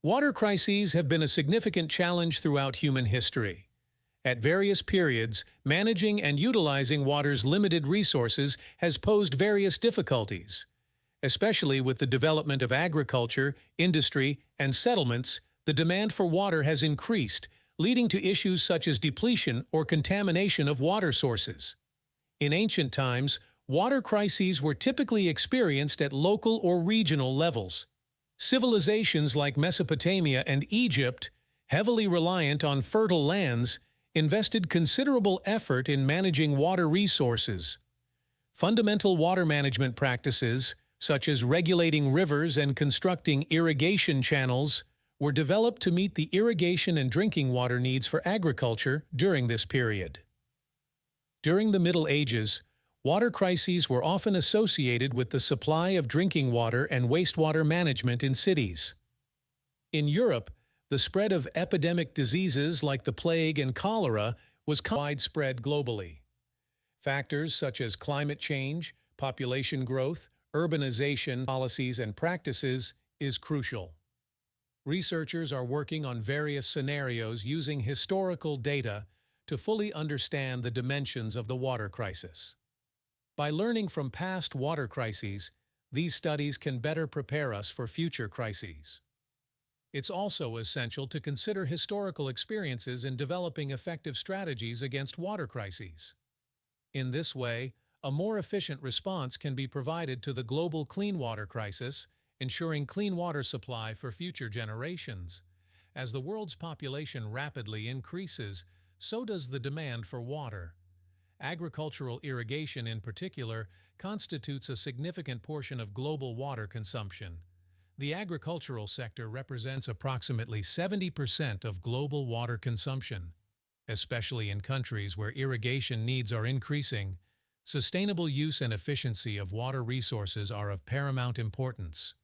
Water crises have been a significant challenge throughout human history. At various periods, managing and utilizing water's limited resources has posed various difficulties. Especially with the development of agriculture, industry, and settlements, the demand for water has increased, leading to issues such as depletion or contamination of water sources. In ancient times, water crises were typically experienced at local or regional levels. Civilizations like Mesopotamia and Egypt, heavily reliant on fertile lands, invested considerable effort in managing water resources. Fundamental water management practices, such as regulating rivers and constructing irrigation channels, were developed to meet the irrigation and drinking water needs for agriculture during this period. During the Middle Ages, water crises were often associated with the supply of drinking water and wastewater management in cities. In Europe, the spread of epidemic diseases like the plague and cholera was widespread globally. Factors such as climate change, population growth, urbanization policies and practices is crucial. Researchers are working on various scenarios using historical data to fully understand the dimensions of the water crisis. By learning from past water crises, these studies can better prepare us for future crises. It's also essential to consider historical experiences in developing effective strategies against water crises. In this way, a more efficient response can be provided to the global clean water crisis, ensuring clean water supply for future generations. As the world's population rapidly increases, so does the demand for water. Agricultural irrigation in particular constitutes a significant portion of global water consumption. The agricultural sector represents approximately 70% of global water consumption. Especially in countries where irrigation needs are increasing, sustainable use and efficiency of water resources are of paramount importance.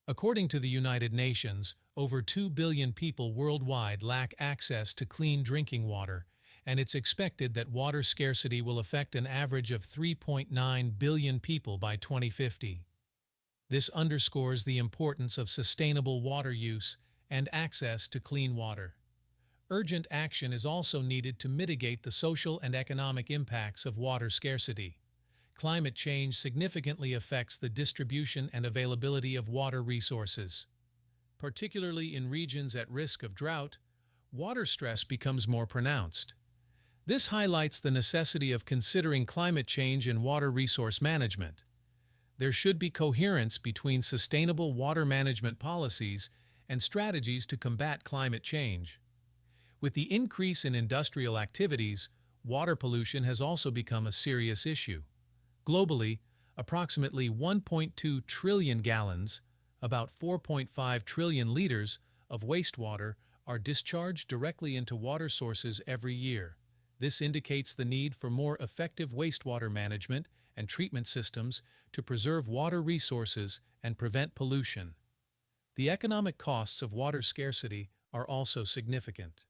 According to the United Nations, over 2 billion people worldwide lack access to clean drinking water, and it's expected that water scarcity will affect an average of 3.9 billion people by 2050. This underscores the importance of sustainable water use and access to clean water. Urgent action is also needed to mitigate the social and economic impacts of water scarcity. Climate change significantly affects the distribution and availability of water resources. Particularly in regions at risk of drought, water stress becomes more pronounced. This highlights the necessity of considering climate change in water resource management. There should be coherence between sustainable water management policies and strategies to combat climate change. With the increase in industrial activities, water pollution has also become a serious issue. Globally, approximately 1.2 trillion gallons, about 4.5 trillion liters, of wastewater are discharged directly into water sources every year. This indicates the need for more effective wastewater management and treatment systems to preserve water resources and prevent pollution. The economic costs of water scarcity are also significant.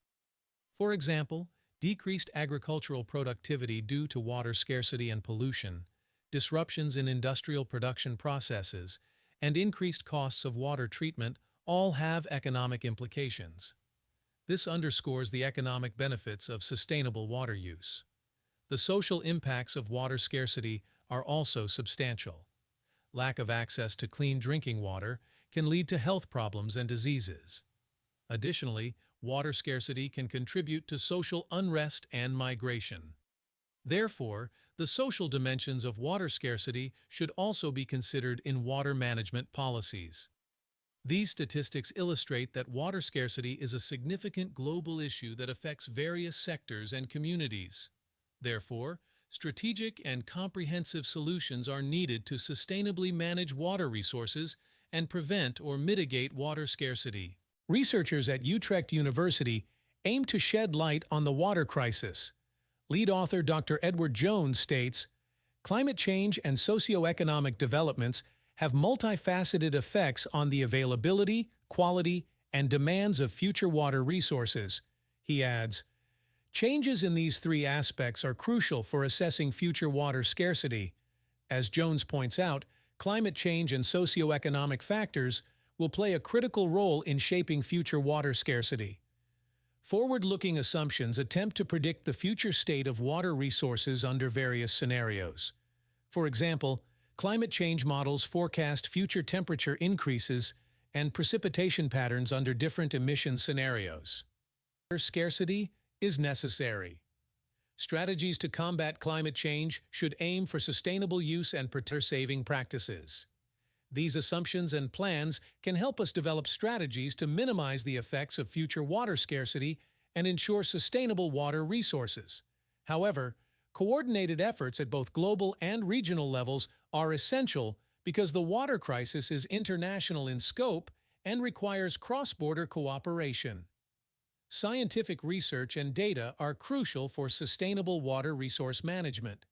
For example, decreased agricultural productivity due to water scarcity and pollution, disruptions in industrial production processes, and increased costs of water treatment all have economic implications. This underscores the economic benefits of sustainable water use. The social impacts of water scarcity are also substantial. Lack of access to clean drinking water can lead to health problems and diseases. Additionally, water scarcity can contribute to social unrest and migration. Therefore, the social dimensions of water scarcity should also be considered in water management policies. These statistics illustrate that water scarcity is a significant global issue that affects various sectors and communities. Therefore, strategic and comprehensive solutions are needed to sustainably manage water resources and prevent or mitigate water scarcity. Researchers at Utrecht University aim to shed light on the water crisis. Lead author Dr. Edward Jones states, "Climate change and socioeconomic developments have multifaceted effects on the availability, quality, and demands of future water resources." He adds, "Changes in these three aspects are crucial for assessing future water scarcity. As Jones points out, climate change and socioeconomic factors will play a critical role in shaping future water scarcity. Forward-looking assumptions attempt to predict the future state of water resources under various scenarios. For example, climate change models forecast future temperature increases and precipitation patterns under different emission scenarios. Water scarcity is necessary. Strategies to combat climate change should aim for sustainable use and water-saving practices. These assumptions and plans can help us develop strategies to minimize the effects of future water scarcity and ensure sustainable water resources. However, coordinated efforts at both global and regional levels are essential because the water crisis is international in scope and requires cross-border cooperation. Scientific research and data are crucial for sustainable water resource management.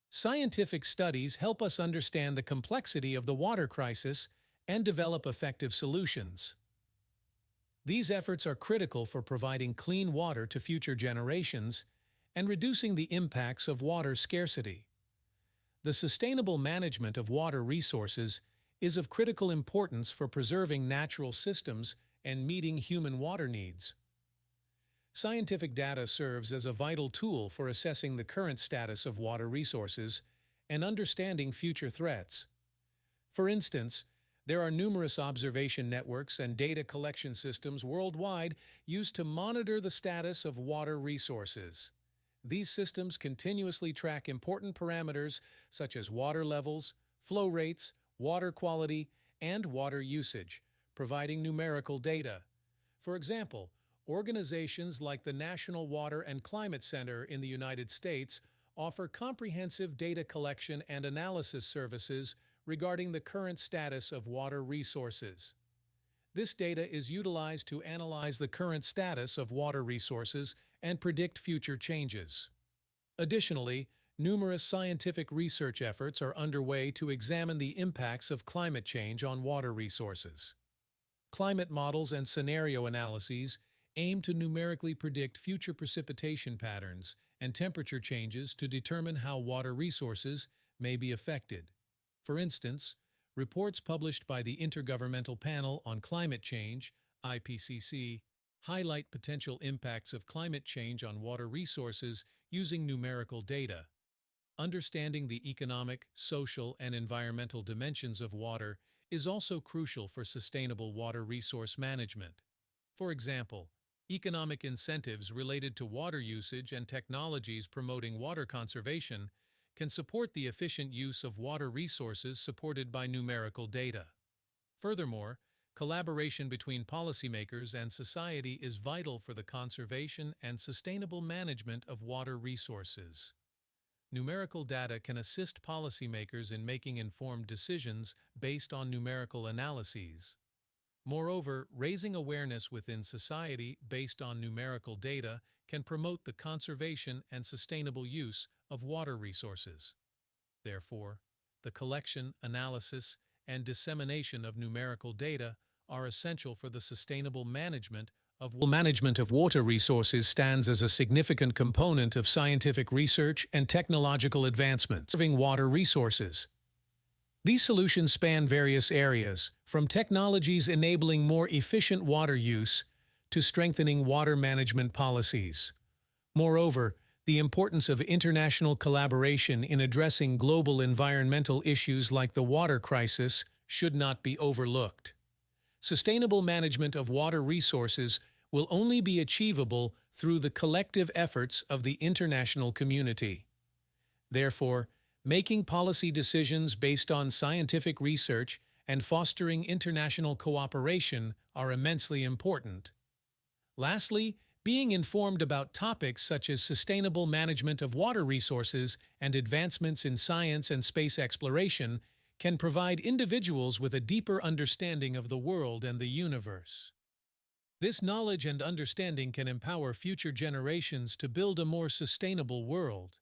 Scientific studies help us understand the complexity of the water crisis and develop effective solutions. These efforts are critical for providing clean water to future generations and reducing the impacts of water scarcity. The sustainable management of water resources is of critical importance for preserving natural systems and meeting human water needs. Scientific data serves as a vital tool for assessing the current status of water resources and understanding future threats. For instance, there are numerous observation networks and data collection systems worldwide used to monitor the status of water resources. These systems continuously track important parameters such as water levels, flow rates, water quality, and water usage, providing numerical data. For example, organizations like the National Water and Climate Center in the United States offer comprehensive data collection and analysis services regarding the current status of water resources. This data is utilized to analyze the current status of water resources and predict future changes. Additionally, numerous scientific research efforts are underway to examine the impacts of climate change on water resources. Climate models and scenario analyses aim to numerically predict future precipitation patterns and temperature changes to determine how water resources may be affected. For instance, reports published by the Intergovernmental Panel on Climate Change, IPCC, highlight potential impacts of climate change on water resources using numerical data. Understanding the economic, social, and environmental dimensions of water is also crucial for sustainable water resource management. For example, economic incentives related to water usage and technologies promoting water conservation can support the efficient use of water resources supported by numerical data. Furthermore, collaboration between policymakers and society is vital for the conservation and sustainable management of water resources. Numerical data can assist policymakers in making informed decisions based on numerical analyses. Moreover, raising awareness within society based on numerical data can promote the conservation and sustainable use of water resources. Therefore, the collection, analysis, and dissemination of numerical data are essential for the sustainable management of water resources stands as a significant component of scientific research and technological advancements serving water resources. These solutions span various areas, from technologies enabling more efficient water use to strengthening water management policies. Moreover, the importance of international collaboration in addressing global environmental issues like the water crisis should not be overlooked. Sustainable management of water resources will only be achievable through the collective efforts of the international community. Therefore, making policy decisions based on scientific research and fostering international cooperation are immensely important. Lastly, being informed about topics such as sustainable management of water resources and advancements in science and space exploration can provide individuals with a deeper understanding of the world and the universe. This knowledge and understanding can empower future generations to build a more sustainable world.